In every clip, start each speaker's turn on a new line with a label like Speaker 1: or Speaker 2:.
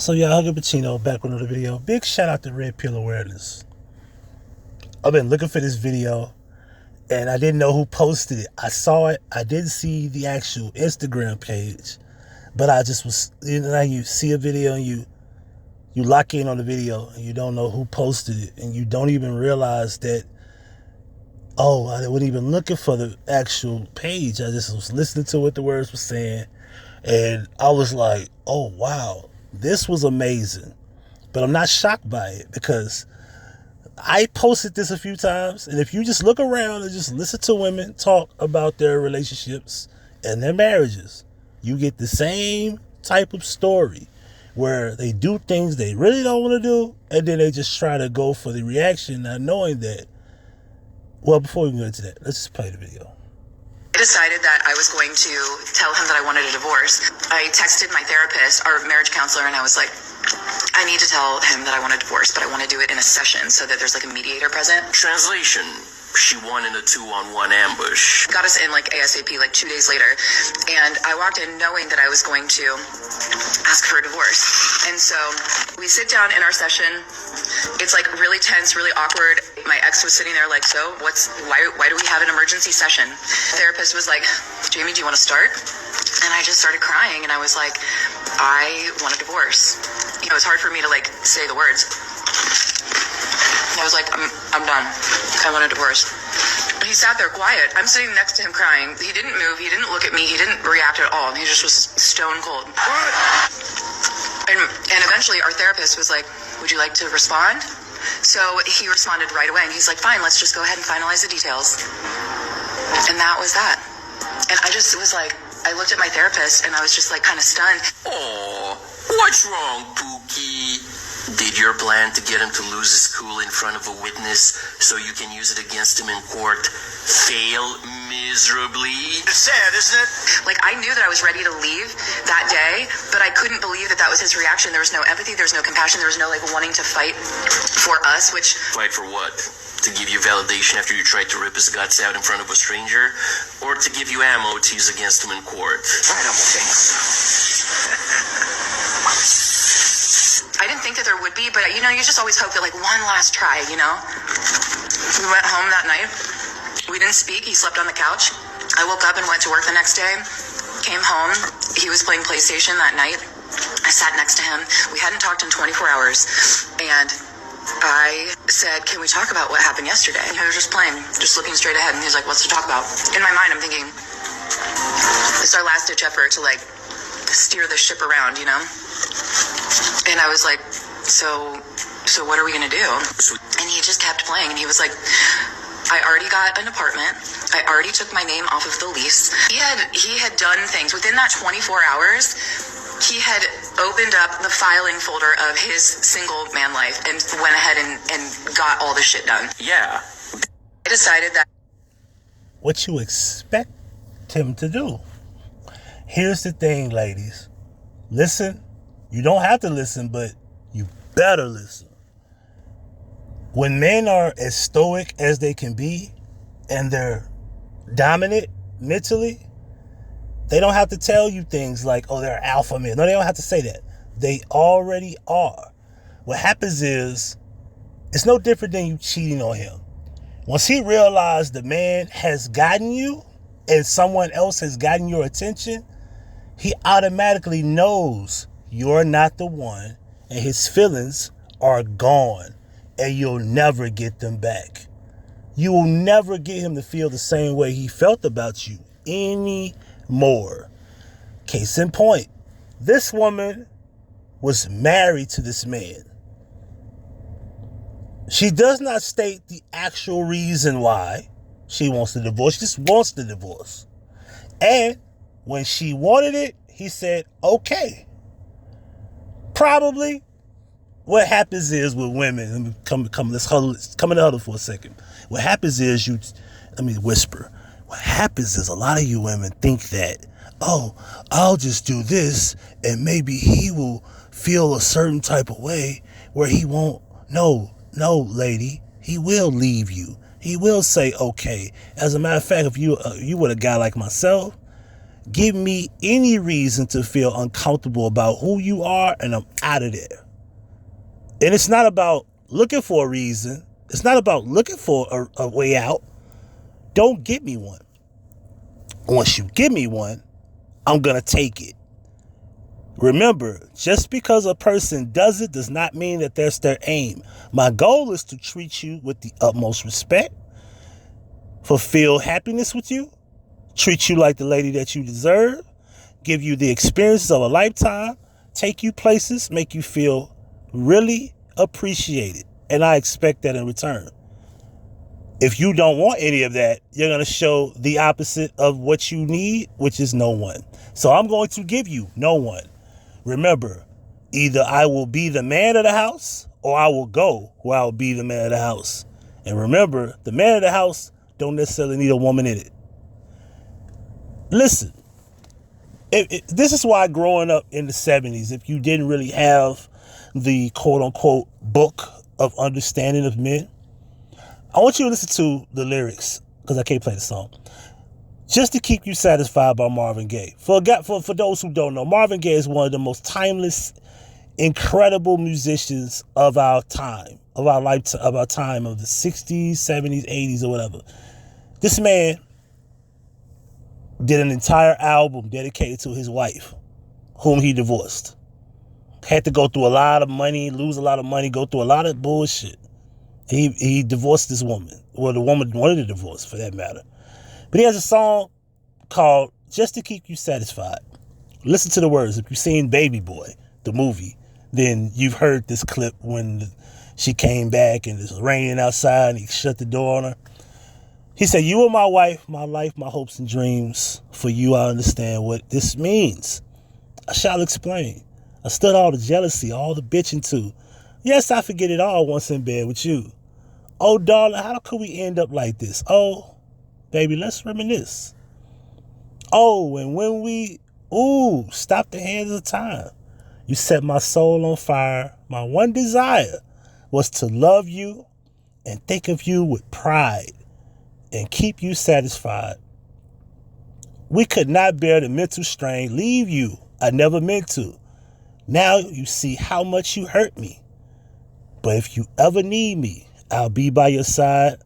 Speaker 1: So yeah, Huggie Pacino back with another video. Big shout out to Red Pill Awareness. I've been looking for this video and I didn't know who posted it. I saw it. I didn't see the actual Instagram page, but I just was, you see a video and you lock in on the video and you don't know who posted it and you don't even realize that, oh, I wasn't even looking for the actual page. I just was listening to what the words were saying and I was like, oh wow, this was amazing. But I'm not shocked by it because I posted this a few times, and if you just look around and just listen to women talk about their relationships and their marriages, you get the same type of story where they do things they really don't want to do, and then they just try to go for the reaction, not knowing that. Well, before we go into that, let's just play the video.
Speaker 2: I decided that I was going to tell him that I wanted a divorce. I texted my therapist, our marriage counselor, and I was like, I need to tell him that I want a divorce, but I want to do it in a session so that there's like a mediator present.
Speaker 3: Translation: she won in a 2-on-1 ambush.
Speaker 2: Got us in like ASAP, like 2 days later. And I walked in knowing that I was going to ask for a divorce. And so we sit down in our session. It's like really tense, really awkward. My ex was sitting there like, so why do we have an emergency session? The therapist was like, Jamie, do you want to start? And I just started crying and I was like, I want a divorce. You know, it's hard for me to like say the words. I was like, I'm done. I want a divorce. He sat there quiet. I'm sitting next to him crying. He didn't move. He didn't look at me. He didn't react at all. He just was stone cold.
Speaker 3: What?
Speaker 2: And eventually our therapist was like, would you like to respond? So he responded right away. And he's like, fine, let's just go ahead and finalize the details. And that was that. And I just was like, I looked at my therapist and I was just like kind of stunned.
Speaker 3: Oh, what's wrong, Pookie? Did your plan to get him to lose his cool in front of a witness so you can use it against him in court fail miserably?
Speaker 4: It's sad, isn't it?
Speaker 2: Like, I knew that I was ready to leave that day, but I couldn't believe that that was his reaction. There was no empathy, there was no compassion, there was no like wanting to fight for us, which...
Speaker 3: Fight for what? To give you validation after you tried to rip his guts out in front of a stranger? Or to give you ammo to use against him in court?
Speaker 4: I don't think so.
Speaker 2: I didn't think that there would be, but you know, you just always hope that like one last try, you know? We went home that night. We didn't speak. He slept on the couch. I woke up and went to work the next day. Came home. He was playing PlayStation that night. I sat next to him. We hadn't talked in 24 hours. And I said, can we talk about what happened yesterday? And he was just playing, just looking straight ahead. And he was like, what's to talk about? In my mind, I'm thinking, it's our last ditch effort to like steer the ship around, you know? And I was like, so what are we gonna do? And he just kept playing and he was like, I already got an apartment. I already took my name off of the lease. He had done things within that 24 hours. He had opened up the filing folder of his single man life and went ahead and got all the shit done.
Speaker 3: Yeah.
Speaker 2: I decided that
Speaker 1: What you expect him to do. Here's the thing, ladies. Listen. You don't have to listen, but you better listen. When men are as stoic as they can be and they're dominant mentally, they don't have to tell you things like, oh, they're alpha men. No, they don't have to say that. They already are. What happens is, it's no different than you cheating on him. Once he realized the man has gotten you and someone else has gotten your attention, he automatically knows you're not the one, and his feelings are gone, and you'll never get them back. You will never get him to feel the same way he felt about you anymore. Case in point, this woman was married to this man. She does not state the actual reason why she wants the divorce. She just wants the divorce. And when she wanted it, he said, okay. Probably what happens is with women, let's come in the huddle for a second. What happens is let me whisper. What happens is a lot of you women think that, oh, I'll just do this and maybe he will feel a certain type of way where he won't. No, lady, he will leave you. He will say, okay. As a matter of fact, if you were a guy like myself, Give me any reason to feel uncomfortable about who you are, and I'm out of there. And it's not about looking for a reason. It's not about looking for a way out. Don't give me one. Once you give me one, I'm going to take it. Remember, just because a person does it does not mean that that's their aim. My goal is to treat you with the utmost respect, fulfill happiness with you, treat you like the lady that you deserve, give you the experiences of a lifetime, take you places, make you feel really appreciated. And I expect that in return. If you don't want any of that, you're going to show the opposite of what you need, which is no one. So I'm going to give you no one. Remember, either I will be the man of the house or I will go where I will be the man of the house. And remember, the man of the house don't necessarily need a woman in it. Listen, this is why growing up in the 70s, if you didn't really have the quote unquote book of understanding of men, I want you to listen to the lyrics because I can't play the song. Just to Keep You Satisfied by Marvin Gaye. For those who don't know, Marvin Gaye is one of the most timeless, incredible musicians of our time, of our lifetime, of our time, of the 60s, 70s, 80s, or whatever. This man did an entire album dedicated to his wife, whom he divorced. Had to go through a lot of money, lose a lot of money, go through a lot of bullshit. He divorced this woman. Well, the woman wanted a divorce, for that matter. But he has a song called Just to Keep You Satisfied. Listen to the words. If you've seen Baby Boy, the movie, then you've heard this clip when she came back and it's raining outside and he shut the door on her. He said, "You are my wife, my life, my hopes and dreams. For you, I understand what this means. I shall explain. I stood all the jealousy, all the bitching too. Yes, I forget it all once in bed with you. Oh, darling, how could we end up like this? Oh, baby, let's reminisce. Oh, and when we, stop the hands of time. You set my soul on fire. My one desire was to love you and think of you with pride and keep you satisfied. We could not bear the mental strain. Leave you, I never meant to. Now you see how much you hurt me. But if you ever need me, I'll be by your side.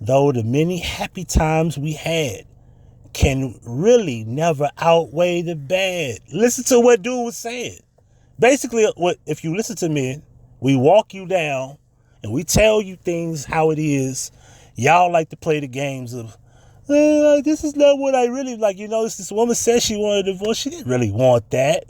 Speaker 1: Though the many happy times we had can really never outweigh the bad." Listen to what dude was saying. Basically, if you listen to men, we walk you down and we tell you things how it is. Y'all like to play the games of, this is not what I really like. You know, this woman said she wanted a divorce. She didn't really want that.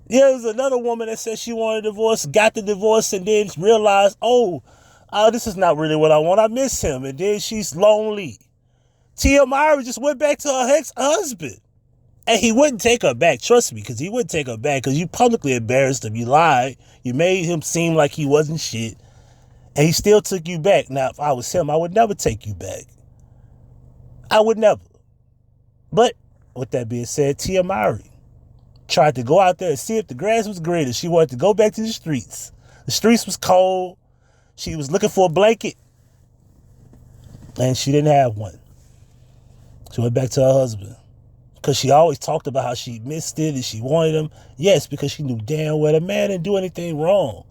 Speaker 1: Yeah, there's another woman that said she wanted a divorce, got the divorce, and then realized, this is not really what I want. I miss him. And then she's lonely. Tia Mowry just went back to her ex-husband. And he wouldn't take her back. Trust me, because he wouldn't take her back because you publicly embarrassed him. You lied. You made him seem like he wasn't shit. And he still took you back. Now, if I was him, I would never take you back. I would never. But with that being said, Tia Mowry tried to go out there and see if the grass was greener. She wanted to go back to the streets. The streets was cold. She was looking for a blanket. And she didn't have one. She went back to her husband. Because she always talked about how she missed it and she wanted him. Yes, because she knew damn well the man didn't do anything wrong.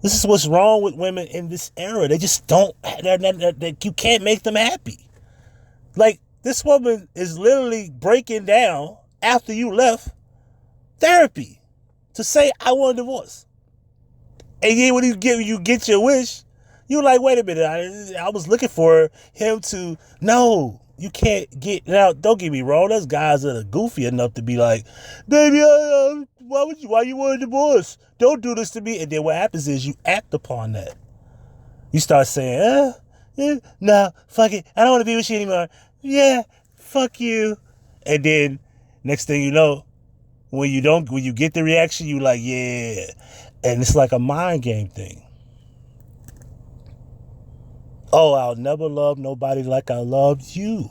Speaker 1: This is what's wrong with women in this era. They just don't, you can't make them happy. Like, this woman is literally breaking down after you left therapy to say, I want a divorce. And then when you get your wish, you're like, wait a minute, I was looking for him to, no, you can't get, now don't get me wrong, there's guys that are goofy enough to be like, baby, why you want a divorce? Don't do this to me. And then what happens is you act upon that. You start saying, nah, fuck it, I don't want to be with you anymore. Yeah, fuck you. And then next thing you know, when you get the reaction, you like, yeah. And it's like a mind game thing. Oh, I'll never love nobody like I loved you.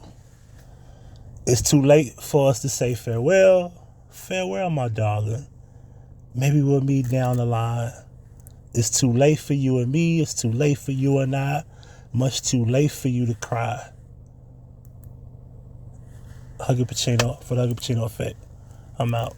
Speaker 1: It's too late for us to say farewell. Farewell, my darling. Maybe we'll meet down the line. It's too late for you and me. It's too late for you and I. Much too late for you to cry. Huggie Pacino for the Huggie Pacino effect. I'm out.